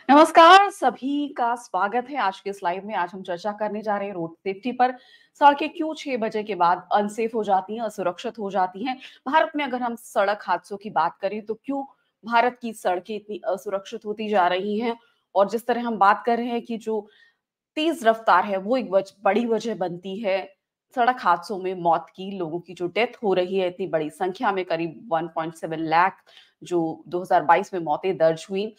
नमस्कार, सभी का स्वागत है आज के इस लाइव में। आज हम चर्चा करने जा रहे हैं रोड सेफ्टी पर। सड़कें क्यों 6 बजे के बाद अनसेफ हो जाती हैं, असुरक्षित हो जाती हैं। भारत में अगर हम सड़क हादसों की बात करें तो क्यों भारत की सड़कें इतनी असुरक्षित होती जा रही हैं। और जिस तरह हम बात कर रहे हैं कि जो तेज रफ्तार है वो एक बड़ी वजह बनती है सड़क हादसों में मौत की। लोगों की जो डेथ हो रही है इतनी बड़ी संख्या में, करीब 1.7 लाख जो 2022 में मौतें दर्ज हुई,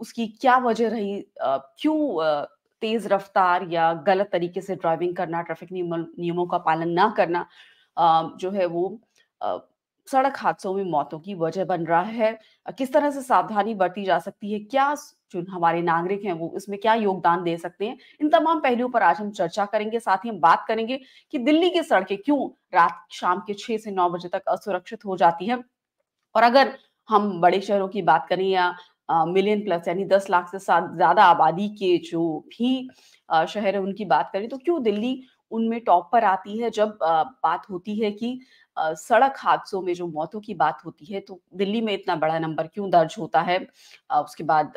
उसकी क्या वजह रही। क्यों तेज रफ्तार या गलत तरीके से ड्राइविंग करना, ट्रैफिक नियमों का पालन ना करना जो है वो अ, सड़क हादसों में मौतों की वजह बन रहा है। किस तरह से सावधानी बरती जा सकती है, क्या जो हमारे नागरिक हैं वो इसमें क्या योगदान दे सकते हैं, इन तमाम पहलुओं पर आज हम चर्चा करेंगे। साथ ही हम बात करेंगे कि दिल्ली की सड़कें क्यों रात शाम के 6 से 9 बजे तक असुरक्षित हो जाती हैं। और अगर हम बड़े शहरों की बात करें या मिलियन प्लस यानी 10 लाख से ज़्यादा आबादी के जो भी शहर है उनकी बात करें तो क्यों दिल्ली उनमें टॉप पर आती है। जब बात होती है कि सड़क हादसों में जो मौतों की बात होती है तो दिल्ली में इतना बड़ा नंबर क्यों दर्ज होता है। उसके बाद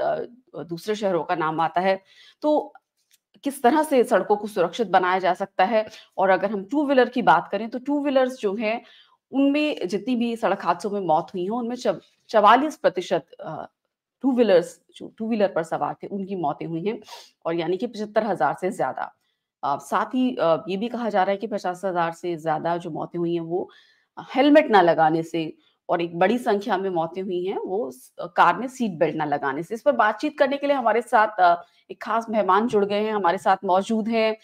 दूसरे शहरों का नाम आता है। तो किस तरह से सड़कों को सुरक्षित बनाया जा सकता है। और अगर हम टू व्हीलर की बात करें तो टू व्हीलर्स जो हैं उनमें जितनी भी सड़क हादसों में मौत हुई है उनमें 44% टू व्हीलर्स जो टू व्हीलर पर सवार थे उनकी मौतें हुई हैं। और यानी कि 75,000 से ज्यादा। साथ ही ये भी कहा जा रहा है कि 50,000 से ज्यादा जो मौतें हुई हैं वो हेलमेट ना लगाने से, और एक बड़ी संख्या में मौतें हुई हैं वो कार में सीट बेल्ट ना लगाने से। इस पर बातचीत करने के लिए हमारे साथ एक खास मेहमान जुड़ गए हैं। हमारे साथ मौजूद हैं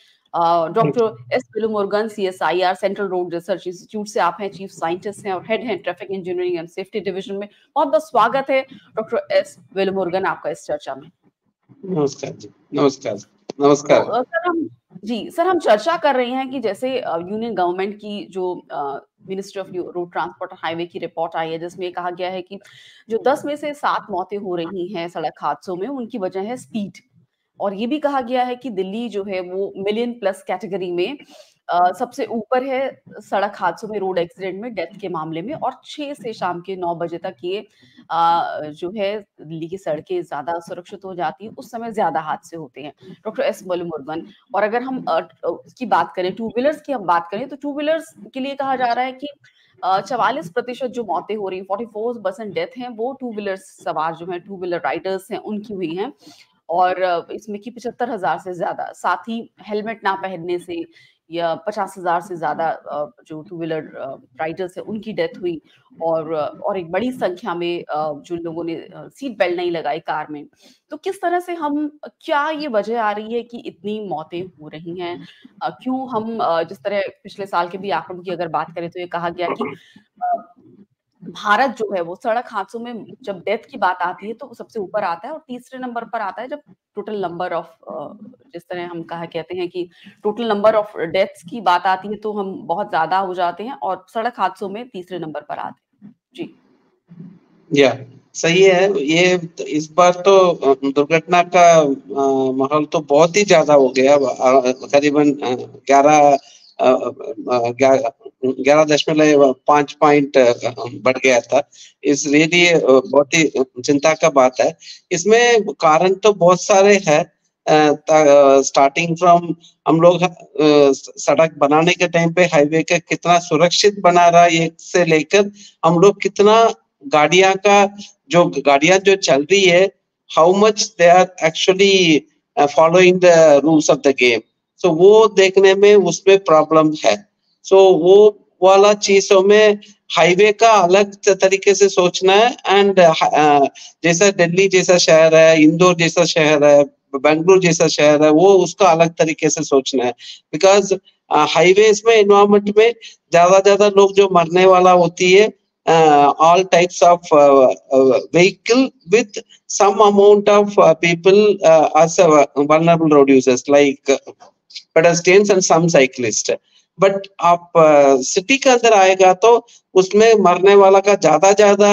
doctor S Velumurugan, CSIR central road research institute से आप हैं, चीफ साइंटिस्ट हैं और हेड हैं traffic engineering and safety division में। बहुत बहुत स्वागत है डॉक्टर एस वेलुमुरुगन आपका इस चर्चा में। नमस्कार जी। नमस्कार। तो नमस्कार। सर हम चर्चा कर रहे हैं कि जैसे यूनियन गवर्नमेंट की जो मिनिस्ट्री ऑफ रोड ट्रांसपोर्ट और हाईवे की रिपोर्ट आई है जिसमें कहा गया है कि जो 10 में से 7 मौतें हो रही हैं सड़क हादसों में उनकी वजह है स्पीड। और ये भी कहा गया है कि दिल्ली जो है वो मिलियन प्लस कैटेगरी में सबसे ऊपर है सड़क हादसों में, रोड एक्सीडेंट में, डेथ के मामले में। और 6 से शाम के 9 बजे तक ये जो है दिल्ली की सड़कें ज़्यादा सुरक्षित हो जाती हैं, उस समय ज़्यादा हादसे होते हैं। डॉक्टर एस वेलुमुरुगन, और अगर हम उसकी बात करें, टू व्हीलर्स की हम बात करें तो टू व्हीलर्स के लिए कहा जा रहा है कि 44% जो मौतें हो रही हैं, 44% डेथ हैं वो टू व्हीलर्स सवार जो हैं, टू व्हीलर राइडर्स हैं उनकी हुई हैं। और इसमें कि 75,000 से ज़्यादा, साथ ही हेलमेट ना पहनने से या 50,000 से ज़्यादा जो टू व्हीलर राइडर्स हैं उनकी डेथ हुई। और एक बड़ी संख्या में जो लोगों ने सीट बेल्ट नहीं लगाई कार में। तो किस तरह से हम, क्या ये वजह आ रही है कि इतनी मौतें हो रही हैं? क्यों हम जिस तरह पिछले साल के भी आंकड़ों की अगर बात करें तो ये कहा गया कि अ, भारत जो है वो सड़क हादसों में जब डेथ की बात आती है तो वो सबसे ऊपर आता है और तीसरे नंबर पर आता है जब टोटल नंबर ऑफ जिस तरह हम कहा कहते हैं कि टोटल नंबर ऑफ डेथ्स की बात आती है तो हम बहुत ज्यादा हो जाते हैं और सड़क हादसों में तीसरे नंबर पर आते हैं। जी। या सही है। ये इस बार तो दुर्घटना का माहौल तो बहुत ही ज्यादा हो गया। करीबन 11.5 पॉइंट बढ़ गया था। इस रियली बहुत ही चिंता का बात है। इसमें कारण तो बहुत सारे हैं। स्टार्टिंग फ्रॉम हम लोग सड़क बनाने के टाइम पे हाईवे का कितना सुरक्षित बना रहा है से लेकर हम लोग कितना गाड़ियां जो चल रही है, how much they are actually following the rules of the game. So वो देखने में उसमें प्रॉब्लम है। सो वो वाला चीजों में हाईवे का अलग तरीके से सोचना है। एंड जैसा दिल्ली जैसा शहर है, इंदौर जैसा शहर है, बेंगलुरु जैसा शहर है, वो उसका अलग तरीके से सोचना है। बिकॉज हाईवेज में एनवायरमेंट में ज्यादा लोग जो मरने वाला होती है, all types of vehicle with some amount of people as vulnerable road users like pedestrians and some cyclists. But आप सिटी के अंदर आएगा तो उसमें मरने वाला का ज्यादा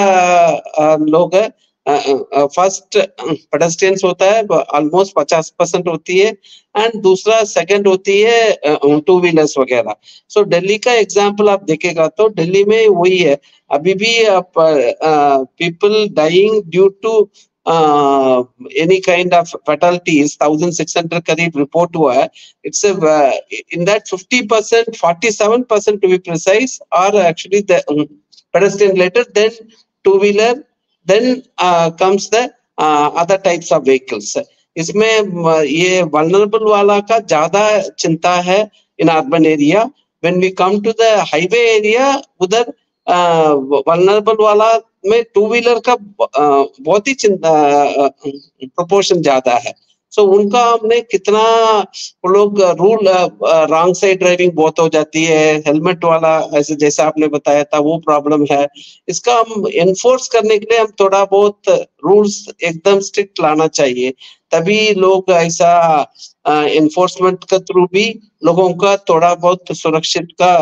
लोग है। फर्स्ट पेडेस्ट्रियंस होता है, ऑलमोस्ट 50% होती है। एंड दूसरा सेकंड होती है टू व्हीलर्स वगैरह। सो दिल्ली का एग्जांपल आप देखेगा तो दिल्ली में वही है। अभी भी people dying due to any kind of fatalities, 1600 करीब report हुआ है. It's in that 50%, 47% to be precise, are actually the pedestrian related, then two-wheeler, then comes the other types of vehicles. इसमें ये vulnerable वाला का ज्यादा चिंता है in urban area. When we come to the highway area, उधर vulnerable वाला में टू व्हीलर का बहुत ही प्रोपोर्शन ज्यादा है. सो उनका हमने कितना वो लोग रूल रॉन्ग साइड ड्राइविंग बहुत हो जाती है, हेलमेट वाला ऐसे जैसा आपने बताया था वो प्रॉब्लम है. इसका हम एनफोर्स करने के लिए हम थोड़ा बहुत रूल्स एकदम स्ट्रिक्ट लाना चाहिए, तभी लोग ऐसा एनफोर्समेंट के थ्रू भी लोगों का थोड़ा बहुत सुरक्षित का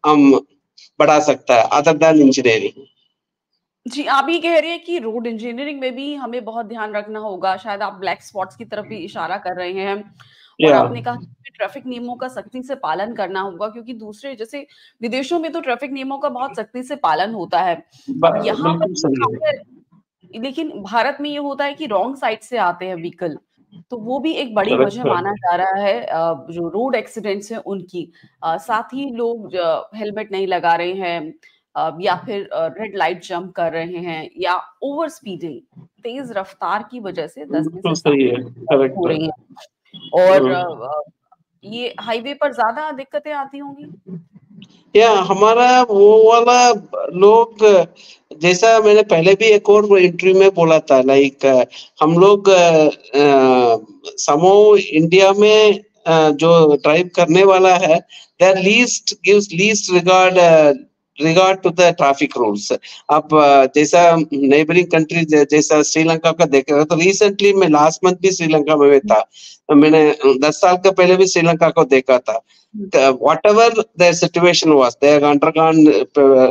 हम बढ़ा सकता है, अदर देन इंजीनियरिंग. जी, आप ये कह रहे हैं कि रोड इंजीनियरिंग में भी हमें बहुत ध्यान रखना होगा, शायद आप ब्लैक स्पॉट्स की तरफ भी इशारा कर रहे हैं, और आपने कहा कि ट्रैफिक नियमों का सख्ती से पालन करना होगा, क्योंकि दूसरे जैसे विदेशों में तो ट्रैफिक नियमों का बहुत सख्ती से पालन होता है. अब यहाँ पर लेकिन भारत में ये होता है कि रॉन्ग साइड से आते हैं व्हीकल, तो वो भी एक बड़ी वजह माना जा रहा है जो रोड एक्सीडेंट्स हैं उनकी. साथ ही लोग हेलमेट नहीं लगा रहे हैं, या फिर रेड लाइट जंप कर रहे हैं, या ओवर स्पीडिंग, तेज रफ्तार की वजह से 10 में से 7 हो रही है. और ये हाईवे पर ज्यादा दिक्कतें आती होंगी. या हमारा वो वाला लोग, जैसा मैंने पहले भी एक और इंटरव्यू में बोला था, लाइक हम लोग समो इंडिया में जो ड्राइव करने वाला है, they are gives least regard to the traffic rules. अब जैसा नेबरिंग कंट्री जैसा श्रीलंका का देख रहा तो रिसेंटली मैं लास्ट मंथ भी श्रीलंका में था, मैंने 10 साल का पहले भी श्रीलंका को देखा था. Whatever their situation was, they have undergone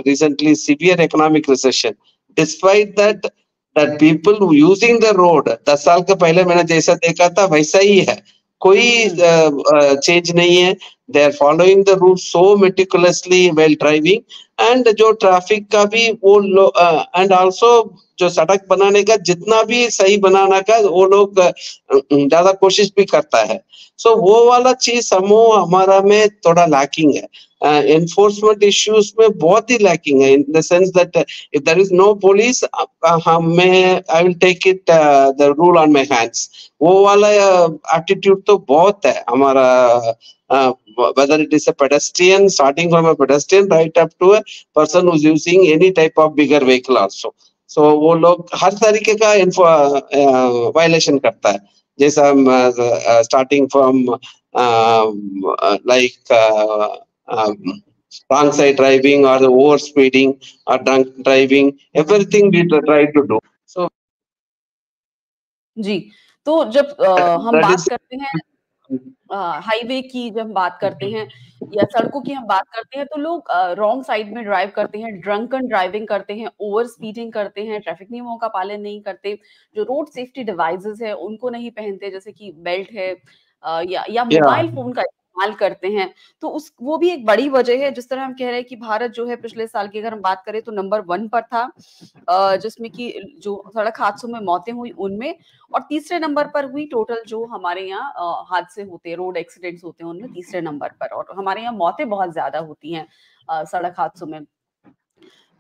recently severe economic recession. Despite that people using the road 10 साल के पहले मैंने जैसा देखा था वैसा ही है, कोई चेंज नहीं है. They are following the rules so meticulously while driving, and जो ट्रैफिक का भी वो and also जो सड़क बनाने का जितना भी सही बनाने का वो लोग ज्यादा कोशिश भी करता है. सो वो वाला चीज समूह हमारा में थोड़ा लैकिंग है. एनफोर्समेंट इश्यूज में बहुत ही लैकिंग है, in the sense that if there is no police, I will take it the rule on my hands. वो वाला एटीट्यूड तो बहुत है हमारा, whether it is a pedestrian, starting from a pedestrian right up to a person who's using any type of bigger vehicle also. So वो लोग हर तरीके का वायलेशन करता है, जैसा starting from like wrong side driving or the over speeding or drunk driving, everything we try to do. So जी, तो जब हम बात करते हैं हाईवे की, जब बात करते हैं या सड़कों की हम बात करते हैं, तो लोग रॉन्ग साइड में ड्राइव करते हैं, ड्रंकन ड्राइविंग करते हैं, ओवर स्पीडिंग करते हैं, ट्रैफिक नियमों का पालन नहीं करते, जो रोड सेफ्टी डिवाइसेस है उनको नहीं पहनते, जैसे कि बेल्ट है, या मोबाइल फोन का इस्तेमाल करते हैं. तो वो भी एक बड़ी वजह है. जिस तरह हम कह रहे हैं कि भारत जो है पिछले साल की अगर हम बात करें तो नंबर 1 पर था, जिसमें कि जो सड़क हादसों में मौतें हुई उनमें, और तीसरे नंबर पर हुई टोटल जो हमारे यहाँ हादसे होते हैं, रोड एक्सीडेंट्स होते हैं उनमें तीसरे नंबर पर, और हमारे यहाँ मौतें बहुत ज्यादा होती हैं सड़क हादसों में.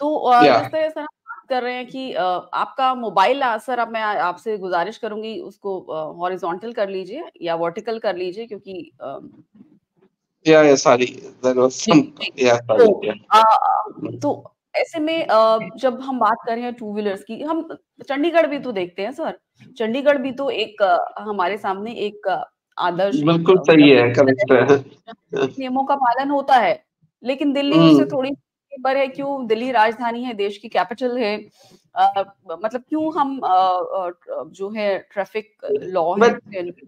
तो जिस तरह से हम बात कर रहे हैं कि आपका मोबाइल सर, अब मैं आपसे गुजारिश करूंगी उसको हॉरिजॉन्टल कर लीजिए या वर्टिकल कर लीजिए, क्योंकि तो ऐसे में जब हम बात कर रहे हैं टू व्हीलर्स की, हम चंडीगढ़ भी तो देखते हैं सर, चंडीगढ़ भी तो एक हमारे सामने एक आदर्श, बिल्कुल सही है, करेक्ट है, नियमों का पालन होता है, लेकिन दिल्ली उससे थोड़ी पर है. क्यों? दिल्ली राजधानी है, देश की कैपिटल है, मतलब क्यों हम जो है ट्रैफिक लॉ है.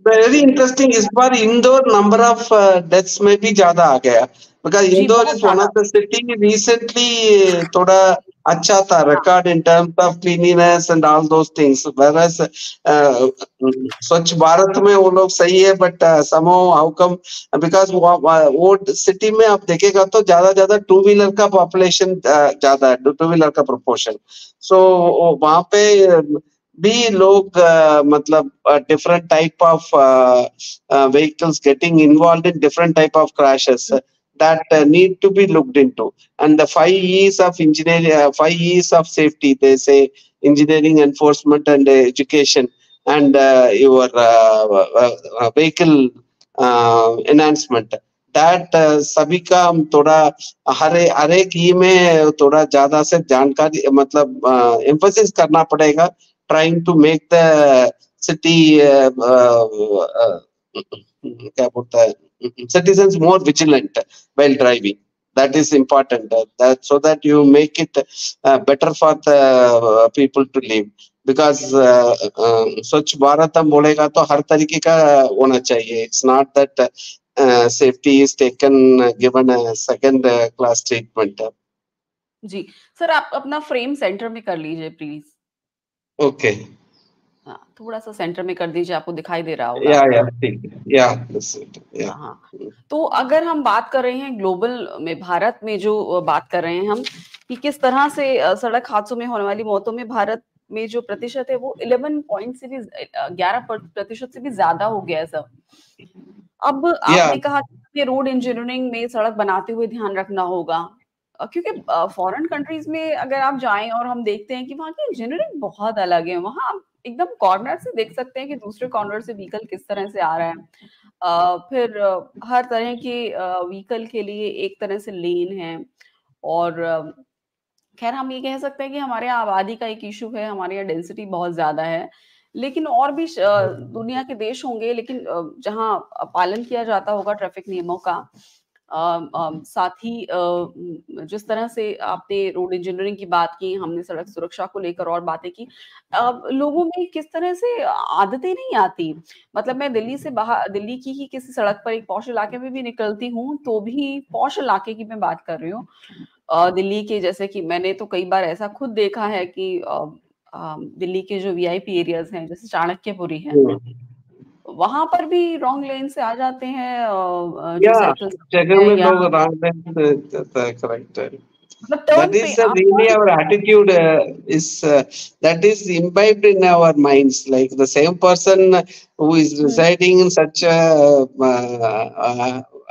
वेरी इंटरेस्टिंग, इस बार इंदौर नंबर ऑफ डेथ्स में भी ज्यादा आ गया, because Indore is one of the city recently थोड़ा अच्छा था record in terms of cleanliness and all those things, whereas स्वच्छ भारत में वो लोग सही है, but somehow how come, because वो सिटी में आप देखेगा तो ज्यादा टू व्हीलर का पॉपुलेशन ज्यादा है, टू व्हीलर का प्रोपोर्शन. सो वहां पे भी लोग मतलब different type of vehicles getting involved in different type of crashes that need to be looked into. And the 5 E's of engineering, 5 E's of safety, they say engineering, enforcement, and education, and your vehicle enhancement. That सभी का हम थोड़ा हर एक ई में थोड़ा ज्यादा से जानकारी मतलब एम्फोसिस करना पड़ेगा, trying to make the city क्या बोलता है citizens more vigilant while driving. That is important. That so that you make it better for the people to live. Because स्वच्छ भारत हम बोलेगा तो हर तरीके का होना चाहिए. It's not that safety is taken given a second class treatment. जी, sir आप अपना फ्रेम सेंटर में कर लीजिए प्लीज़। Okay. हाँ, थोड़ा-सा सेंटर में कर दीजिए, आपको दिखाई दे रहा होगा। Yeah, ठीक है। Yeah, that's it. Yeah. हाँ, हाँ। तो अगर हम बात कर रहे हैं ग्लोबल में, भारत में जो बात कर रहे हैं हम कि किस तरह से सड़क हादसों में होने वाली मौतों में भारत में जो प्रतिशत है वो 11 पॉइंट से भी 11% से भी ज़्यादा हो गया है सर। अब Yeah. आपने कहा कि रोड इंजीनियरिंग में सड़क बनाते हुए ध्यान रखना होगा क्योंकि फॉरेन कंट्रीज में अगर आप जाएं और हम देखते हैं कि वहाँ की इंजीनियरिंग बहुत अलग है। वहाँ आप एकदम कॉर्नर से देख सकते हैं कि दूसरे कॉर्नर से व्हीकल किस तरह से आ रहा है। फिर हर तरह के व्हीकल के लिए एक तरह से लेन है और खैर हम ये कह सकते हैं कि हमारे यहाँ आबादी का एक इशू है, हमारे यहाँ डेंसिटी बहुत ज़्यादा है। लेकिन और भी दुनिया के देश होंगे लेकिन जहाँ पालन किया जाता होगा ट्रैफिक नियमों का। साथ ही जिस तरह से आपने रोड इंजीनियरिंग की बात की, हमने सड़क सुरक्षा को लेकर और बातें की। लोगों में किस तरह से आदतें नहीं आती। मतलब मैं दिल्ली की ही किसी सड़क पर एक पॉश इलाके में भी निकलती हूँ, तो भी पॉश इलाके की मैं बात कर रही हूँ। दिल्ली के जैसे कि मैंने तो कई बार ऐसा खुद देखा है कि दिल्ली के जो वीआईपी एरियाज़ हैं, जैसे चाणक्यपुरी है, वहाँ पर भी रॉन्ग लेन से आ जाते हैं जो Yeah, साइकिल जगह हैं में या लोग wrong time correct. मतलब That टर्न पे is आप really turn our attitude is that is imbibed in our minds. Like the same person who is hmm. residing in such a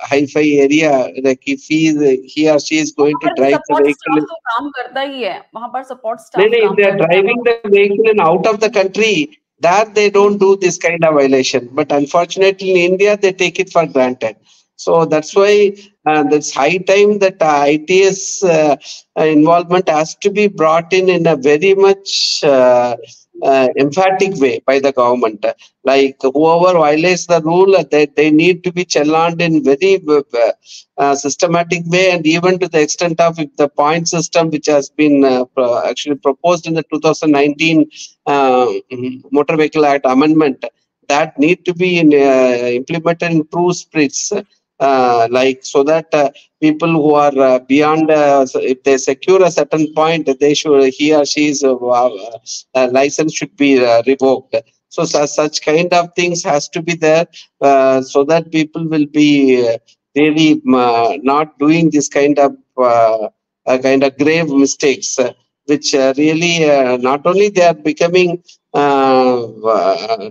hi-fi area, like if he or she is going वहाँ to पर भी drive the support vehicle. Staff तो काम करता ही है, वहाँ पर support No, staff no, if काम they are करता है। driving the vehicle and out of the country, that they don't do this kind of violation. But unfortunately, in India, they take it for granted. So that's why it's high time that ITS involvement has to be brought in a very much emphatic way by the government. Like whoever violates the rule, they need to be challened in very systematic way, and even to the extent of if the point system which has been actually proposed in the 2019 Motor Vehicle Act amendment, that need to be implemented in true spirits. Like so that people who are beyond, if they secure a certain point, they should he or she's license should be revoked. So such kind of things has to be there, so that people will be really not doing this kind of grave mistakes, which really not only they are becoming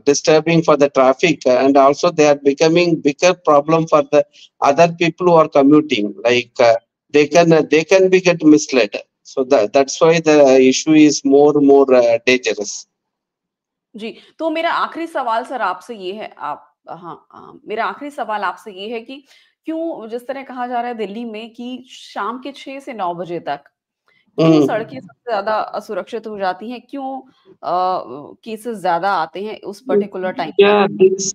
disturbing for the traffic, and also they are becoming bigger problem for the other people who are commuting. Like they can be get misled. So that's why the issue is more dangerous. जी, तो मेरा आखिरी सवाल sir आपसे ये है मेरा आखिरी सवाल आपसे ये है कि क्यों जिस तरह कहा जा रहा है दिल्ली में कि शाम के 6 से 9 बजे तक क्यों सड़कें सबसे ज़्यादा असुरक्षित हो जाती हैं? क्यों केसेस ज़्यादा आते हैं उस पर्टिकुलर टाइम पे? Yeah, this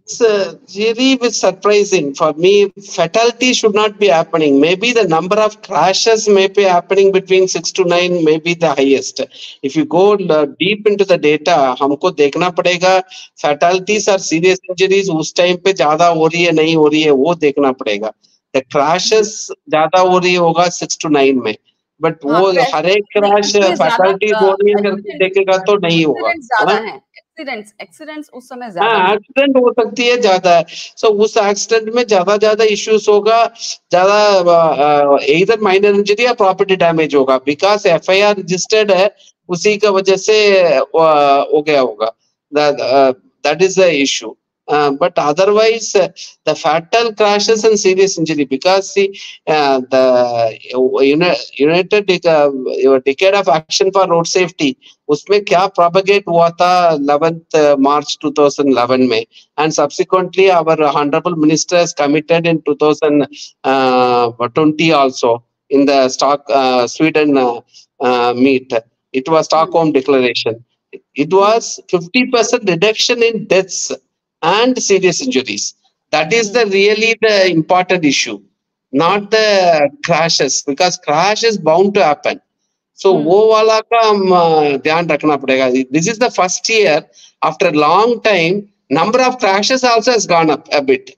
really was surprising for me. Fatality should not be happening. Maybe the number of crashes may be happening between 6 to 9, may be the highest. If you go deep into the data, हमको देखना पड़ेगा fatalities और serious injuries उस time पे ज्यादा हो रही है नहीं हो रही है वो देखना पड़ेगा. The crashes ज्यादा हो रही होगा 6 to 9 में. बट हाँ, वो हर एक नहीं क्रैश उसमें ज़्यादा फैकल्टी हो रही है करके देखेगा तो नहीं होगा. एक्सीडेंट्स ज़्यादा हाँ? हैं, एक्सीडेंट्स उस समय ज़्यादा हाँ, हैं। एक्सीडेंट हो सकती है ज्यादा है. सो उस एक्सीडेंट में ज्यादा इश्यूज होगा, ज्यादा इधर माइनर इंजरी या प्रॉपर्टी डैमेज होगा. बिकॉज एफआईआर रजिस्टर्ड है उसी का वजह से हो गया होगा. That is the issue. But otherwise, the fatal crashes and serious injury, because see, the your decade of action for road safety, उसमें क्या propagate हुआ था 11th March 2011 में, and subsequently our honorable minister has committed in 2020 also in the Sweden meet. It was Stockholm Declaration. It was 50% reduction in deaths and serious injuries. That is really the important issue, not the crashes, because crash is bound to happen. So वो वाला का हम ध्यान रखना पड़ेगा. This is the first year after a long time number of crashes also has gone up a bit.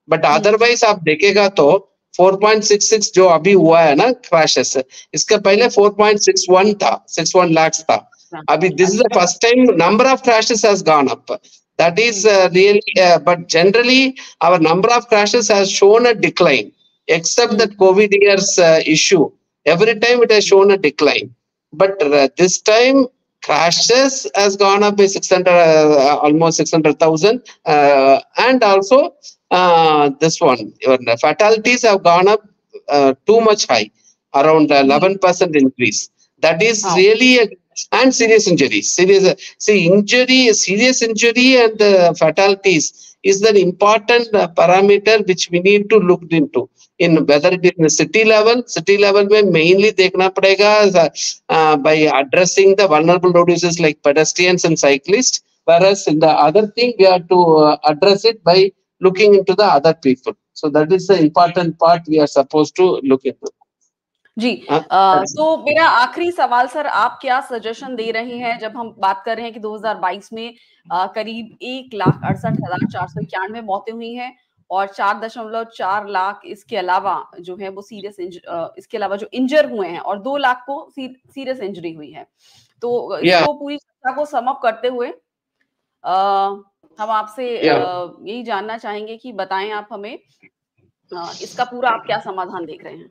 But otherwise आप देखेगा तो 4.66 जो अभी हुआ है ना crashes, इसके पहले 4.61 था, 61 lakhs था. Abhi, this is the first time number of crashes has gone up. That is really, but generally our number of crashes has shown a decline, except that COVID year's issue. Every time it has shown a decline. But this time crashes has gone up by 600, almost 600,000. And also this one, fatalities have gone up too much high, around 11% increase. That is really a, and serious injuries. Serious injury and fatalities is the important parameter which we need to look into. In whether it is in the city level में mainly देखना पड़ेगा by addressing the vulnerable road users like pedestrians and cyclists. Whereas in the other thing we have to address it by looking into the other people. So that is the important part we are supposed to look into. जी, तो मेरा आखिरी सवाल sir, आप क्या suggestion दे रहे हैं जब हम बात कर रहे हैं कि 2022 में करीब 1,68,491 मौतें हुई हैं और 4.4 लाख इसके अलावा जो है वो इसके अलावा जो इंजर हुए हैं और 2 लाख को सीरियस इंजरी हुई है. तो इसको पूरी चर्चा को सम अप करते हुए हम आपसे यही जानना चाहेंगे कि बताएं आप हमें इसका पूरा आप क्या समाधान देख रहे हैं.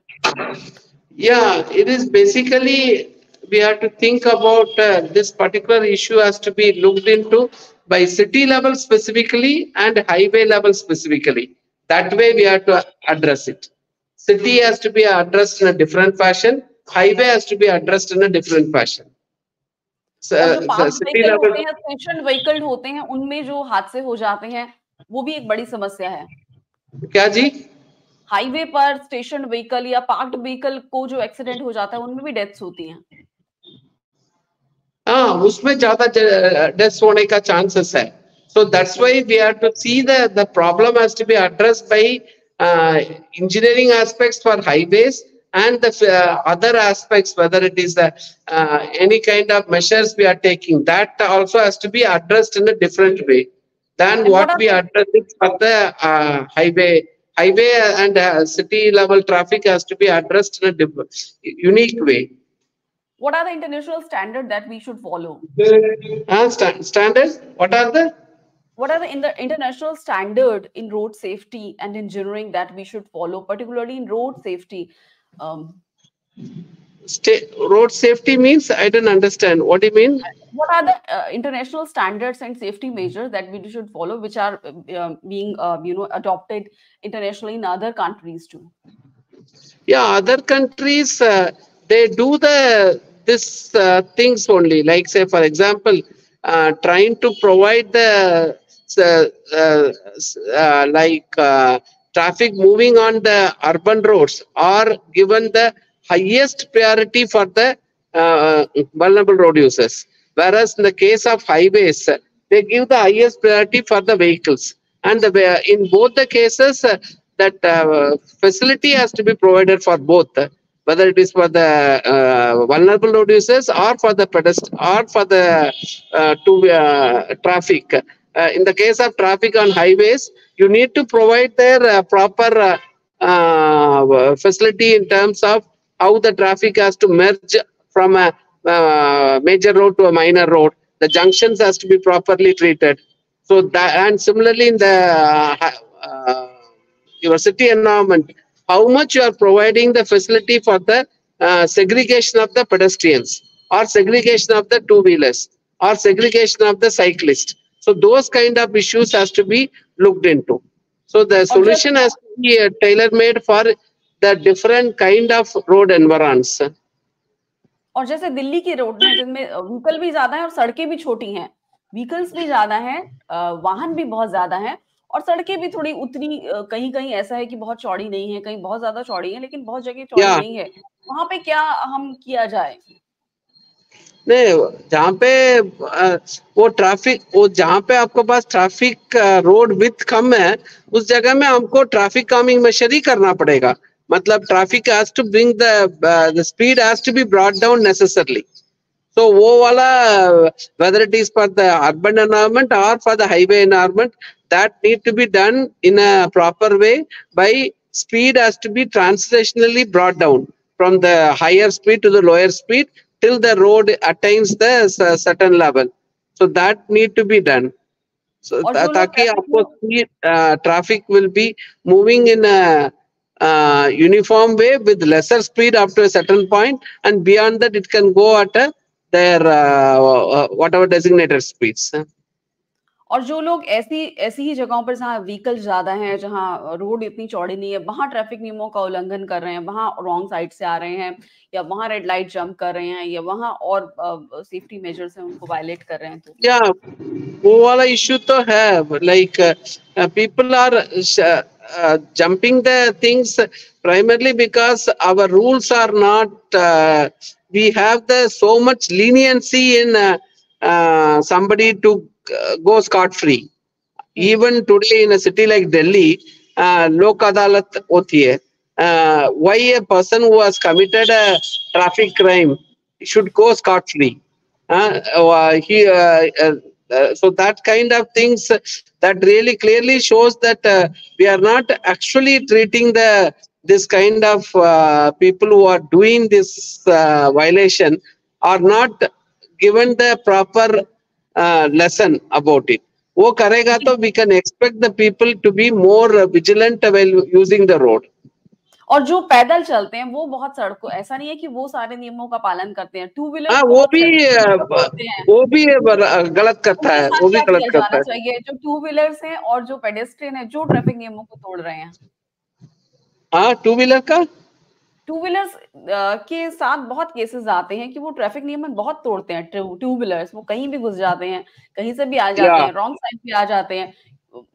Yeah, it is basically we have to think about this particular issue has to be looked into by city level specifically and highway level specifically. That way we have to address it. City has to be addressed in a different fashion. Highway has to be addressed in a different fashion. City level station vehicle होते हैं उनमें जो हादसे हो जाते हैं वो भी एक बड़ी समस्या है. क्या जी? हाईवे पर स्टेशन व्हीकल या पार्क्ड व्हीकल को जो एक्सीडेंट हो जाता है उनमें भी डेथ्स होती हैं. हाँ, उसमें ज्यादा डेथ्स होने का चांसेस है. So that's why we have to see the problem has to be addressed by engineering aspects for highways and the other aspects, whether it is any kind of measures we are taking, that also has to be addressed in a different way than and what we address it for the highway and city level traffic has to be addressed in a unique way. What are the international standards that we should follow? Standards? What are the international standard in road safety and engineering that we should follow, particularly in road safety? Road safety means I don't understand. What do you mean? What are the international standards and safety measures that we should follow, which are being adopted internationally in other countries too? Yeah, other countries they do this things only. Like say, for example, trying to provide the traffic moving on the urban roads are given the highest priority for the vulnerable road users. Whereas in the case of highways, they give the highest priority for the vehicles. And in both the cases, that facility has to be provided for both, whether it is for the vulnerable road users or for the pedestrian or for the traffic. In the case of traffic on highways, you need to provide their proper facility in terms of how the traffic has to merge from a major road to a minor road. The junctions has to be properly treated. So that, and similarly in the your city environment, how much you are providing the facility for the segregation of the pedestrians. or segregation of the two-wheelers, or segregation of the cyclist. So those kind of issues has to be looked into. So the और जैसे solution has to be tailor-made for the different kind of road environs. और जैसे दिल्ली की road हैं जिनमें vehicle भी ज़्यादा है और सड़कें भी छोटी हैं, व्हीकल्स भी ज़्यादा हैं, वाहन भी बहुत ज़्यादा हैं और सड़कें भी थोड़ी उतनी कहीं-कहीं ऐसा है कि बहुत चौड़ी नहीं है, कहीं बहुत ज़्यादा चौड़ी है, लेकिन बहुत जगह चौड़ी Yeah. नहीं है। वहाँ पे क्या हम किया जाए? नहीं, जहाँ पे वो ट्रैफिक, वो जहाँ पे आपके पास ट्रैफिक रोड विड्थ कम है, उस जगह में हमको ट्रैफिक कामिंग मेजर करना पड़ेगा. मतलब traffic has to bring the speed has to be brought down necessarily. So वो वाला whether it is for the urban environment or for the highway environment, that need to be done in a proper way by speed has to be transitionally brought down from the higher speed to the lower speed till the road attains the certain level. So that need to be done. So और जो लोग ताकि traffic आपको में traffic will be moving in a uniform way with lesser speed up to a certain point, and beyond that it can go at their whatever designated speeds. और जो लोग ऐसी ऐसी ही जगहों पर जहाँ व्हीकल ज़्यादा हैं, जहाँ रोड इतनी चौड़ी नहीं है, वहाँ ट्रैफिक नियमों का उल्लंघन कर रहे हैं, वहाँ रॉन्ग साइड से आ रहे हैं या वहाँ रेड लाइट जंप कर रहे हैं या वहाँ और सेफ्टी मेजर्स हैं उनको वायलेट कर रहे हैं तो? Yeah, वो वाला issue तो है, like people are jumping the things primarily because our rules are not, we have the so much leniency in somebody to go scot-free. Even today in a city like Delhi, lok adalat hoti hai. Why a person who has committed a traffic crime should go scot-free? So that kind of things that really clearly shows that we are not actually treating this kind of people who are doing this violation are not given the proper lesson about it. वो करेगा तो we can expect the people to be more vigilant while using the road. और जो पैदल चलते हैं वो बहुत सड़कों, ऐसा नहीं है कि वो सारे नियमों का पालन करते हैं, टू व्हीलर वो भी गलत करता है, वो भी गलत करता है. चाहिए जो टू व्हीलर्स हैं और जो पेडेस्ट्रियन है जो ट्रैफिक नियमों को तोड़ रहे हैं. हाँ, टू व्हीलर का टू व्हीलर्स के साथ बहुत केसेस आते हैं कि वो ट्रैफिक नियम बहुत तोड़ते हैं. टू व्हीलर्स वो कहीं भी घुस जाते हैं, कहीं से भी आ जाते हैं, रॉन्ग साइड पे आ जाते हैं.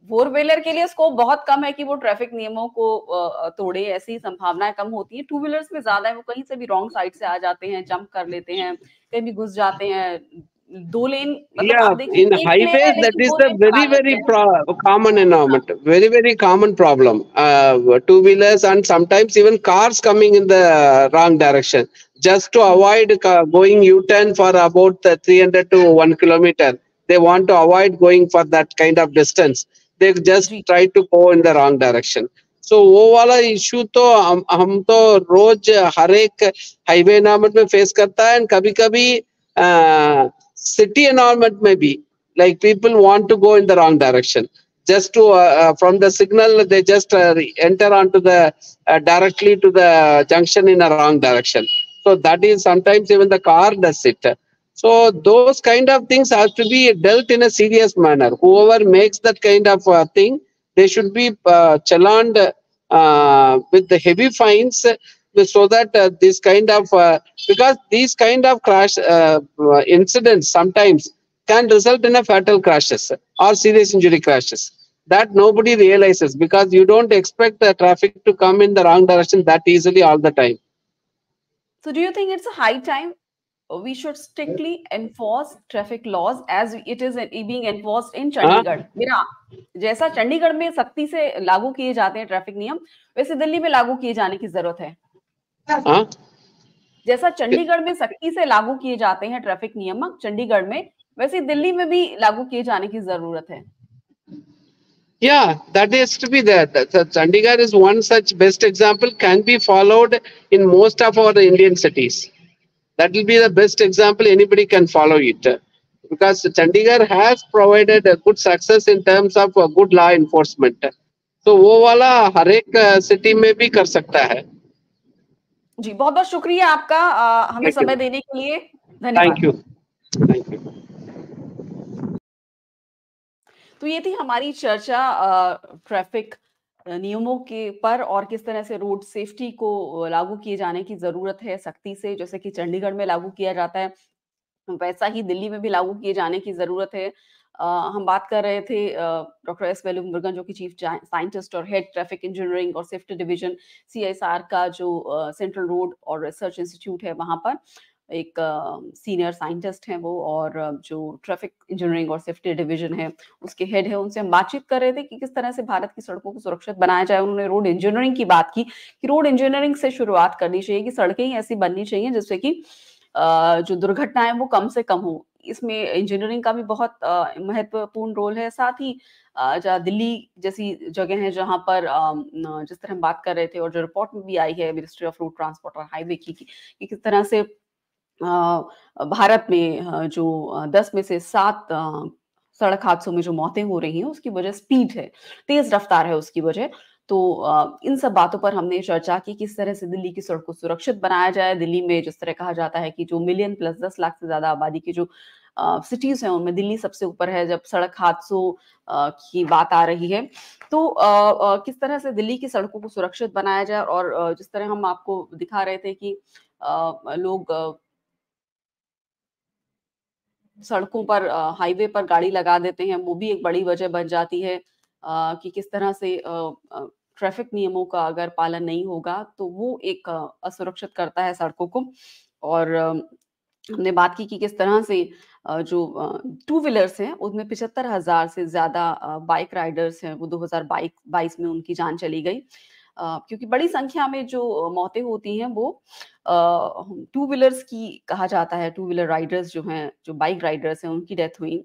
फोर व्हीलर के लिए स्कोप बहुत कम है कि वो ट्रैफिक नियमों को तोड़े, ऐसी संभावनाएं कम होती है. टू व्हीलर्स में ज्यादा है, वो कहीं से भी रॉन्ग साइड से आ जाते हैं, जंप कर लेते हैं, कहीं भी घुस जाते हैं. दो लेन मतलब in highways that is the very common environment, very common problem. Two wheelers and sometimes even cars coming in the wrong direction just to avoid going U-turn for about 300 to 1 kilometer. They want to avoid going for that kind of distance. They just try to go in the wrong direction. So वो वाला issue तो हम तो रोज हर एक highway environment में face करता है. And कभी-कभी city environment may be like people want to go in the wrong direction just to from the signal they just enter onto the directly to the junction in a wrong direction. So that is sometimes even the car does it. So those kind of things have to be dealt in a serious manner. Whoever makes that kind of thing, they should be challaned with the heavy fines, so that this kind of because these kind of crash incidents sometimes can result in a fatal crashes or serious injury crashes that nobody realizes, because you don't expect the traffic to come in the wrong direction that easily all the time. So do you think it's a high time we should strictly enforce traffic laws as it is being enforced in Chandigarh? मेरा जैसा चंडीगढ़ में सख्ती से लागू किए जाते हैं traffic नियम, वैसे दिल्ली में लागू किए जाने की जरूरत है. जैसा चंडीगढ़ में सख्ती से लागू किए जाते हैं ट्रैफिक नियम चंडीगढ़ में, वैसे दिल्ली में भी लागू किए जाने की जरूरत है. Yeah, that is to be there. Chandigarh is one such best example, can be followed in most of our Indian cities. That will be the best example, anybody can follow it. Because Chandigarh has provided a good success in terms of good law enforcement. So वो वाला हर एक city में भी कर सकता है. जी, बहुत बहुत शुक्रिया आपका हमें समय देने के लिए. धन्यवाद। Thank you, thank you. तो ये थी हमारी चर्चा ट्रैफिक नियमों के पर और किस तरह से रोड सेफ्टी को लागू किए जाने की जरूरत है सख्ती से, जैसे कि चंडीगढ़ में लागू किया जाता है वैसा ही दिल्ली में भी लागू किए जाने की जरूरत है। हम बात कर रहे थे डॉक्टर एस वेलुमुरुगन जो कि चीफ साइंटिस्ट और हेड ट्रैफिक इंजीनियरिंग और सेफ्टी डिवीजन सीएसआर का जो सेंट्रल रोड और रिसर्च इंस्टीट्यूट है वहां पर एक सीनियर साइंटिस्ट हैं वो, और जो ट्रैफिक इंजीनियरिंग और सेफ्टी डिवीजन है उसके हेड है, उनसे हम बातचीत कर रहे थे कि किस तरह से भारत की सड़कों को सुरक्षित बनाया जाए। उन्होंने रोड इंजीनियरिंग की बात की कि रोड इंजीनियरिंग से शुरुआत करनी चाहिए, कि सड़कें ही ऐसी बननी चाहिए जिससे कि जो दुर्घटनाएं वो कम से कम हो। इसमें इंजीनियरिंग का भी बहुत महत्वपूर्ण रोल है। साथ ही जहाँ दिल्ली जैसी जगह है जहाँ पर जिस तरह हम बात कर रहे थे और जो रिपोर्ट में भी आई है मिनिस्ट्री ऑफ रोड ट्रांसपोर्ट और हाईवे की कि किस तरह से भारत में जो 10 में से 7 सड़क हादसों में जो मौतें हो रही हैं उसकी वजह स्पीड है, तेज रफ्तार है उसकी वजह। तो इन सब बातों पर हमने चर्चा की, किस तरह से दिल्ली की सड़क को सुरक्षित बनाया जाए। दिल्ली में जिस तरह कहा जाता है कि जो मिलियन प्लस 10 लाख से ज्यादा आबादी की जो सिटीज हैं उनमें दिल्ली सबसे ऊपर है जब सड़क हादसों की बात आ रही है। तो किस तरह से दिल्ली की सड़कों को सुरक्षित बनाया जाए, और जिस तरह हम आपको दिखा रहे थे कि लोग सड़कों पर हाईवे पर गाड़ी लगा देते हैं, वो भी एक बड़ी वजह बन जाती है कि किस तरह से ट्रैफिक नियमों का अगर पालन नहीं होगा तो वो एक असुरक्षित करता है सड़कों को। और हमने बात की कि किस तरह से जो टू व्हीलर्स हैं उनमें 75,000 से ज्यादा बाइक राइडर्स हैं वो 2022 में उनकी जान चली गई, क्योंकि बड़ी संख्या में जो मौतें होती हैं वो टू व्हीलर्स की कहा जाता है। टू व्हीलर राइडर्स जो हैं, जो बाइक राइडर्स हैं उनकी डेथ हुई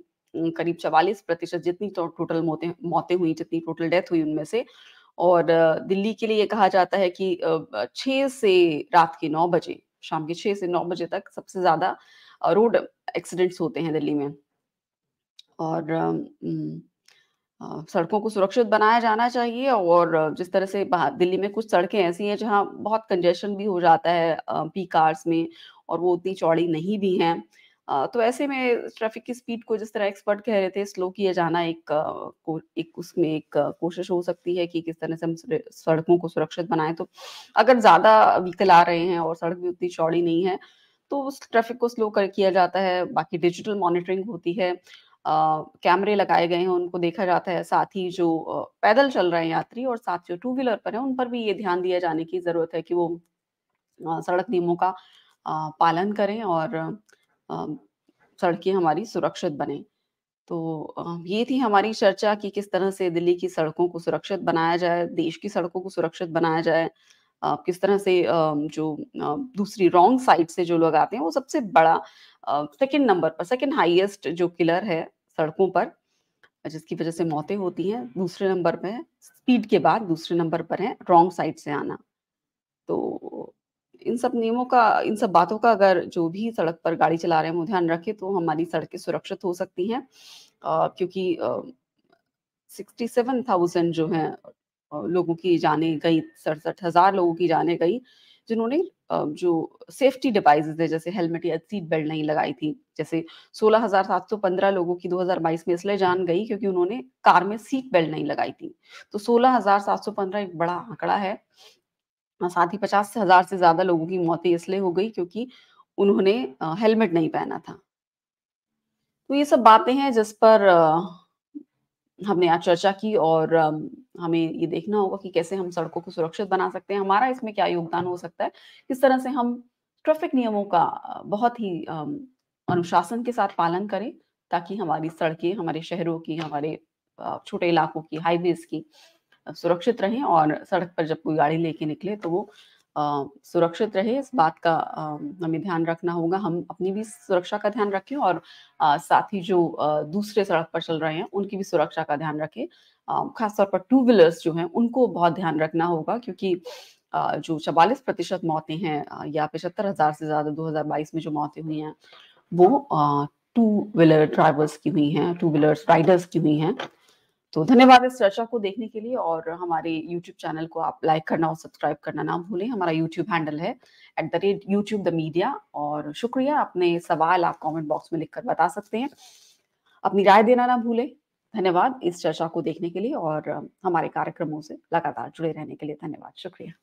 करीब 44% जितनी टोटल मौतें मौतें हुई, जितनी टोटल डेथ हुई उनमें से। और दिल्ली के लिए कहा जाता है कि 6 से रात के 9 बजे, शाम के 6 से 9 बजे तक सबसे ज़्यादा रोड एक्सीडेंट्स होते हैं दिल्ली में। और सड़कों को सुरक्षित बनाया जाना चाहिए। और जिस तरह से दिल्ली में कुछ सड़कें ऐसी हैं जहाँ बहुत कंजेशन भी हो जाता है पीक आवर्स में, और वो उतनी चौड़ी नहीं भी हैं। तो ऐसे में ट्रैफिक की स्पीड को जिस तरह एक्सपर्ट कह रहे थे स्लो किया जाना एक उसमें एक कोशिश हो सकती है कि किस तरह से हम सड़कों को सुरक्षित बनाएं। तो अगर ज्यादा व्हीकल आ रहे हैं और सड़क भी उतनी चौड़ी नहीं है तो उस ट्रैफिक को स्लो कर किया जाता है। बाकी डिजिटल मॉनिटरिंग होती है, कैमरे लगाए गए हैं, उनको देखा जाता है। साथ ही जो पैदल चल रहे हैं यात्री और साथ जो टू व्हीलर पर हैं उन पर भी ये ध्यान दिया जाने की ज़रूरत है कि वो सड़क नियमों का पालन करें और अ, सड़कें हमारी सुरक्षित बनें। तो ये थी हमारी चर्चा कि किस तरह से दिल्ली की सड़कों को सुरक्षित बनाया जाए, देश की सड़कों को सुरक्षित बनाया जाए। किस तरह से दूसरी रॉन्ग साइड से जो लोग आते हैं वो सबसे बड़ा सेकंड नंबर पर, सेकंड हाईएस्ट जो किलर है सड़कों पर जिसकी वजह से मौतें होती हैं, दूसरे नंबर पे है। स्पीड के बाद दूसरे नंबर पर है रॉन्ग साइड से आना। तो इन सब नियमों का, इन सब बातों का अगर जो भी सड़क पर गाड़ी चला रहे हैं वो ध्यान रखें तो हमारी सड़कें सुरक्षित हो सकती हैं। क्योंकि 67,000 जो हैं लोगों की जानें गई, 67,000 लोगों की जानें गई जिन्होंने जो सेफ्टी डिवाइसेज़ है जैसे हेलमेट या सीट बेल्ट नहीं लगाई थी। जैसे 16,715 लोगों की 2022 में इसलिए जान गई क्योंकि उन्होंने कार में सीट बेल्ट नहीं लगाई थी। तो 16,715 एक बड़ा आंकड़ा है। साथ ही 50,000 से ज़्यादा लोगों की मौतें इसलिए हो गई क्योंकि उन्होंने हेलमेट नहीं पहना था। तो ये सब बातें हैं जिस पर हमने आज चर्चा की, और हमें ये देखना होगा कि कैसे हम सड़कों को सुरक्षित बना सकते हैं, हमारा इसमें क्या योगदान हो सकता है, किस तरह से हम ट्रैफिक नियमों का बहुत ही अनुशासन के साथ पालन करें ताकि हमारी सड़कें, हमारे शहरों की, हमारे छोटे इलाकों की, हाईवेज की सुरक्षित रहें और सड़क पर जब कोई गाड़ी लेके निकले तो वो सुरक्षित रहे। इस बात का हमें ध्यान रखना होगा। हम अपनी भी सुरक्षा का ध्यान रखें और साथ ही जो दूसरे सड़क पर चल रहे हैं उनकी भी सुरक्षा का ध्यान रखें। खासतौर पर टू व्हीलर्स जो हैं उनको बहुत ध्यान रखना होगा क्योंकि जो 44% मौतें हैं या 75,000 से ज़्यादा 2022 में जो मौतें हुई हैं वो टू व्हीलर ड्राइवर्स की हुई हैं, टू व्हीलर्स राइडर्स की हुई हैं। तो धन्यवाद इस चर्चा को देखने के लिए और हमारे यूट्यूब चैनल को आप लाइक करना और सब्सक्राइब करना ना भूलें। हमारा यूट्यूब हैंडल है @YouTube द मीडिया और शुक्रिया। अपने सवाल आप कमेंट बॉक्स में लिखकर बता सकते हैं। अपनी राय देना ना भूलें। धन्यवाद इस चर्चा को देखने के लिए और हमारे कार्यक्रमों से लगातार जुड़े रहने के लिए धन्यवाद। शुक्रिया।